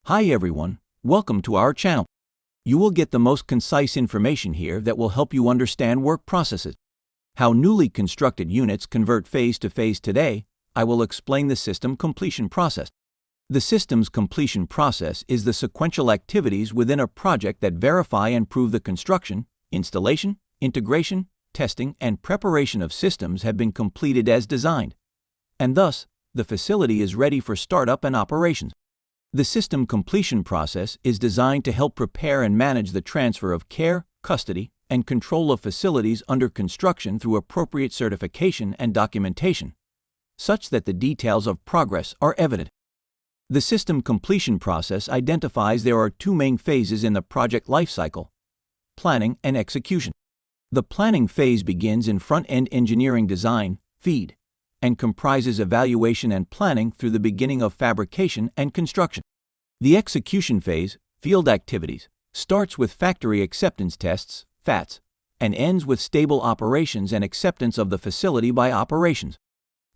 Hi everyone, welcome to our channel. You will get the most concise information here that will help you understand work processes. How newly constructed units convert phase to phase today, I will explain the system completion process. The system's completion process is the sequential activities within a project that verify and prove the construction, installation, integration, testing, and preparation of systems have been completed as designed, and thus, the facility is ready for startup and operations. The system completion process is designed to help prepare and manage the transfer of care, custody, and control of facilities under construction through appropriate certification and documentation, such that the details of progress are evident. The system completion process identifies there are two main phases in the project lifecycle: planning and execution. The planning phase begins in front-end engineering design, FEED, and comprises evaluation and planning through the beginning of fabrication and construction. The execution phase, field activities, starts with factory acceptance tests, FATs, and ends with stable operations and acceptance of the facility by operations.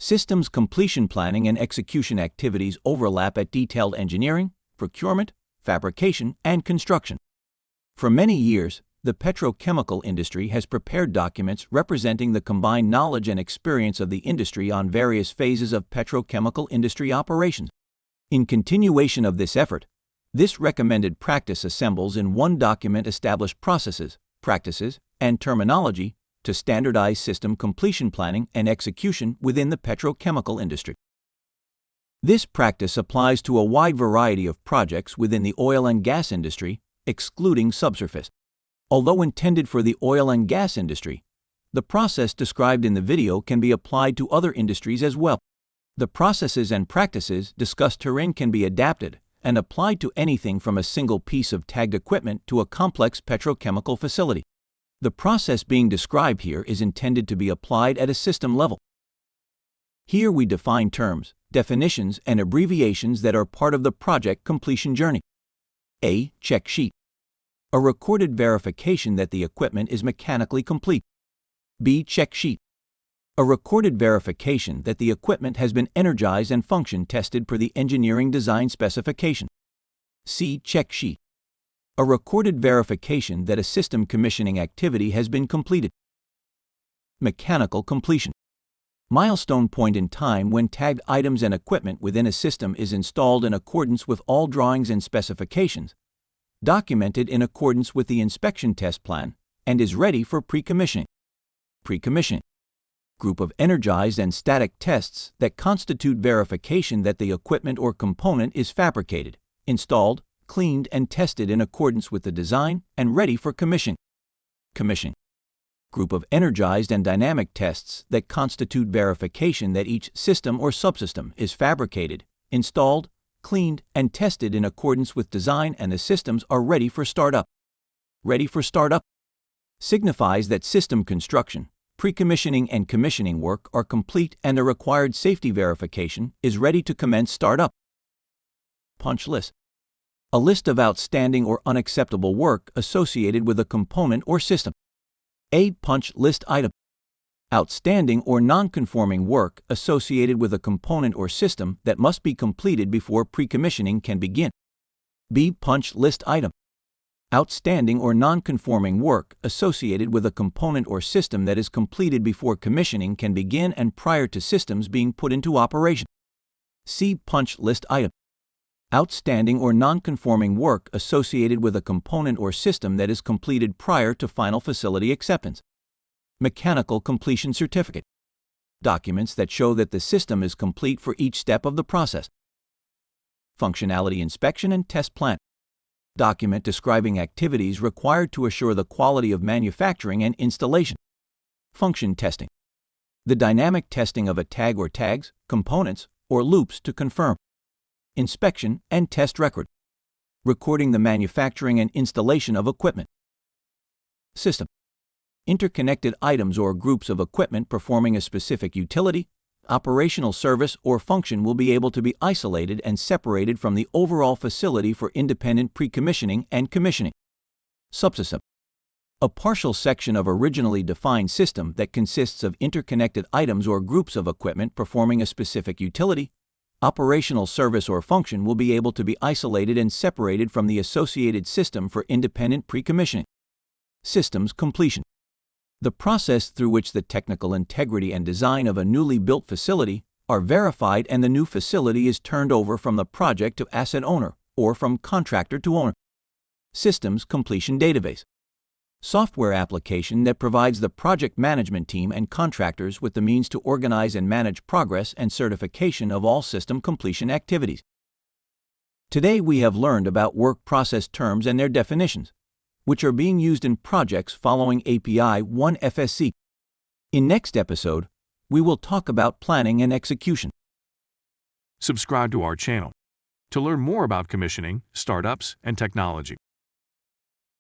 Systems completion planning and execution activities overlap at detailed engineering, procurement, fabrication, and construction. For many years, the petrochemical industry has prepared documents representing the combined knowledge and experience of the industry on various phases of petrochemical industry operations. In continuation of this effort, this recommended practice assembles in one document established processes, practices, and terminology to standardize system completion planning and execution within the petrochemical industry. This practice applies to a wide variety of projects within the oil and gas industry, excluding subsurface. Although intended for the oil and gas industry, the process described in the video can be applied to other industries as well. The processes and practices discussed herein can be adapted and applied to anything from a single piece of tagged equipment to a complex petrochemical facility. The process being described here is intended to be applied at a system level. Here we define terms, definitions, and abbreviations that are part of the project completion journey. A. Check sheet. A recorded verification that the equipment is mechanically complete. B. Check sheet. A recorded verification that the equipment has been energized and function tested per the engineering design specification. C. Check sheet. A recorded verification that a system commissioning activity has been completed. Mechanical completion. Milestone point in time when tagged items and equipment within a system is installed in accordance with all drawings and specifications, documented in accordance with the inspection test plan, and is ready for pre-commissioning. Pre-commissioning. Group of energized and static tests that constitute verification that the equipment or component is fabricated, installed, cleaned, and tested in accordance with the design and ready for commissioning. Commissioning. Group of energized and dynamic tests that constitute verification that each system or subsystem is fabricated, installed, cleaned, and tested in accordance with design and the systems are ready for startup. Ready for startup signifies that system construction, pre-commissioning, and commissioning work are complete and the required safety verification is ready to commence startup. Punch list. A list of outstanding or unacceptable work associated with a component or system. A. Punch list item. Outstanding or non-conforming work associated with a component or system that must be completed before pre-commissioning can begin. B. Punch list item. Outstanding or non-conforming work associated with a component or system that is completed before commissioning can begin and prior to systems being put into operation. C. Punch list item. Outstanding or non-conforming work associated with a component or system that is completed prior to final facility acceptance. Mechanical completion certificate. Documents that show that the system is complete for each step of the process. Functionality inspection and test plan. Document describing activities required to assure the quality of manufacturing and installation. Function testing. The dynamic testing of a tag or tags, components, or loops to confirm. Inspection and test record. Recording the manufacturing and installation of equipment. System. Interconnected items or groups of equipment performing a specific utility, operational service, or function will be able to be isolated and separated from the overall facility for independent pre-commissioning and commissioning. Subsystem. A partial section of originally defined system that consists of interconnected items or groups of equipment performing a specific utility, Operational service or function will be able to be isolated and separated from the associated system for independent pre-commissioning. Systems completion. The process through which the technical integrity and design of a newly built facility are verified and the new facility is turned over from the project to asset owner or from contractor to owner. Systems completion database. Software application that provides the project management team and contractors with the means to organize and manage progress and certification of all system completion activities. Today we have learned about work process terms and their definitions, which are being used in projects following API 1 FSC. In next episode, we will talk about planning and execution. Subscribe to our channel to learn more about commissioning, startups, and technology.